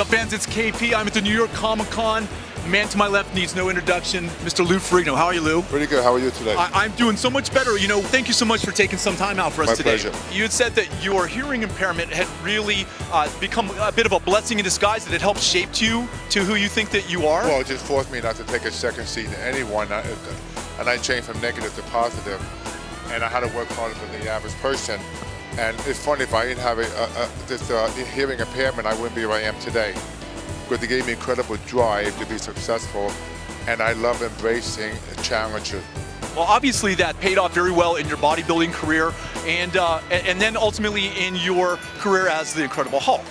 up, fans? It's KP. I'm at the New York Comic-Con. Man to my left needs no introduction, Mr. Lou Ferrigno. How are you, Lou? Pretty good. How are you today? I'm doing so much better. You know, thank you so much for taking some time out for us today. My pleasure. You had said that your hearing impairment had really become a bit of a blessing in disguise, that it helped shape you to who you think that you are. Well, it just forced me not to take a second seat to anyone, and I changed from negative to positive, and I had to work harder than the average person. And it's funny, if I didn't have this hearing impairment, I wouldn't be where I am today. Because it gave me incredible drive to be successful, and I love embracing challenges. Well, obviously that paid off very well in your bodybuilding career, and then ultimately in your career as the Incredible Hulk.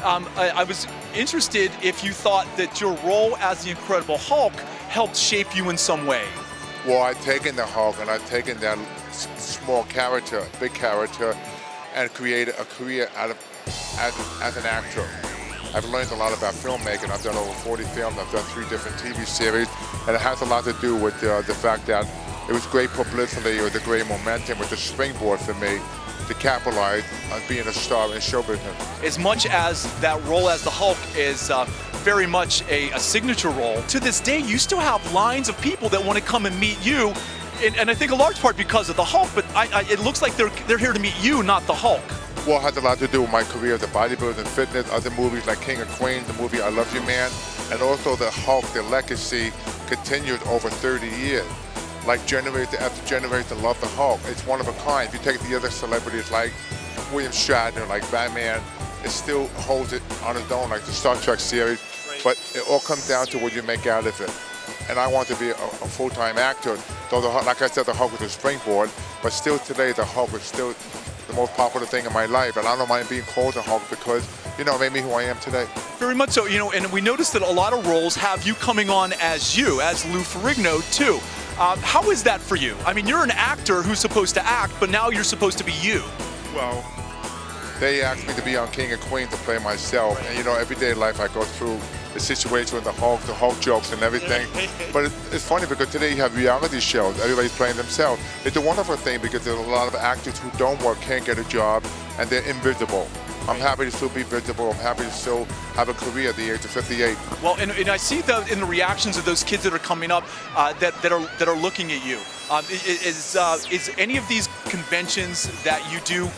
I was interested if you thought that your role as the Incredible Hulk helped shape you in some way. Well, I've taken the Hulk and I've taken that small character, big character, and created a career out of as an actor. I've learned a lot about filmmaking. I've done over 40 films. I've done 3 different TV series, and it has a lot to do with the fact that it was great publicity, or the great momentum, with the springboard for me to capitalize on being a star in show business. As much as that role as the Hulk is very much a signature role, to this day you still have lines of people that want to come and meet you, and I think a large part because of the Hulk, but it looks like they're here to meet you, not the Hulk. Well, it has a lot to do with my career, the bodybuilding, fitness, other movies like King of Queens, the movie I Love You Man, and also the Hulk, the legacy continued over 30 years. Like generation after generation love the Hulk. It's one of a kind. If you take the other celebrities like William Shatner, like Batman, it still holds it on its own, like the Star Trek series, but it all comes down to what you make out of it. And I want to be a full-time actor, though like I said, the Hulk was a springboard, but still today the Hulk is still the most popular thing in my life, and I don't mind being called a Hulk because, you know, it made me who I am today. Very much so, you know, and we noticed that a lot of roles have you coming on as you, as Lou Ferrigno too. How is that for you? I mean, you're an actor who's supposed to act, but now you're supposed to be you. Well, they asked me to be on King of Queens to play myself, and you know, everyday life I go through the situation with the Hulk jokes and everything. But it's funny because today you have reality shows, everybody's playing themselves. It's a wonderful thing because there's a lot of actors who don't work, can't get a job, and they're invisible. I'm happy to still be visible. I'm happy to still have a career at the age of 58. Well, and I see that in the reactions of those kids that are coming up that are looking at you. Is any of these conventions that you do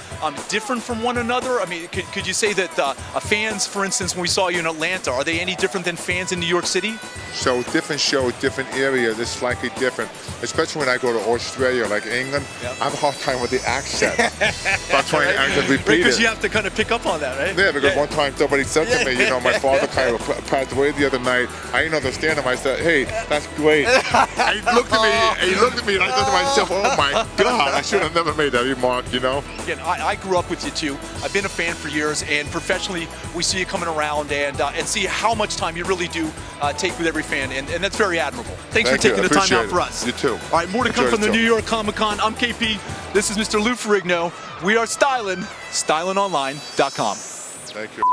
different from one another? I mean, could you say that fans, for instance, when we saw you in Atlanta, are they any different than fans in New York City? So different shows, different areas, it's slightly different. Especially when I go to Australia, like England, I have a hard time with the accent. That's why I have to repeat it. Because you have to kind of pick up on that, right? Yeah, because one time somebody said to me, you know, my father kind of passed away the other night. I didn't understand him. I said, hey, that's great. And he looked at me, and I thought to myself, oh my God, I should have never made that remark, you know? Again, I grew up with you too. I've been a fan for years, and professionally, we see you coming around and see how much time you really do take with every fan, and that's very admirable. Thanks for taking the time out for us. You too. All right, more to come from the New York Comic-Con. I'm KP. This is Mr. Lou Ferrigno. We are stylin, stylinonline.com. Thank you.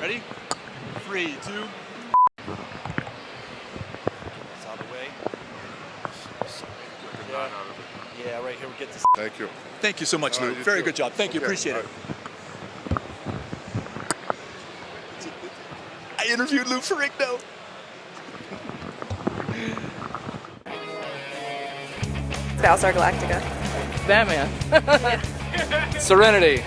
Ready? 3, 2. It's out of the way. Yeah, right here. We get this. Thank you. Thank you so much, Lou. Very good job. Thank you. Appreciate it. I interviewed Lou Ferrigno. Battlestar Galactica. Batman. Serenity.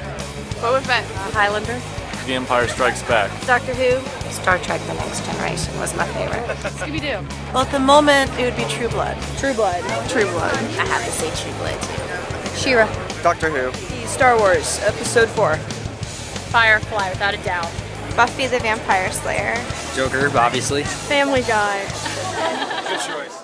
Boba Fett. Highlander. The Empire Strikes Back. Doctor Who. Star Trek: The Next Generation was my favorite. Scooby-Doo. Well, at the moment, it would be True Blood. True Blood. True Blood. I have to say True Blood too. She-Ra. Doctor Who. Star Wars, Episode 4. Firefly, without a doubt. Buffy the Vampire Slayer. Joker, obviously. Family Guy. Good choice.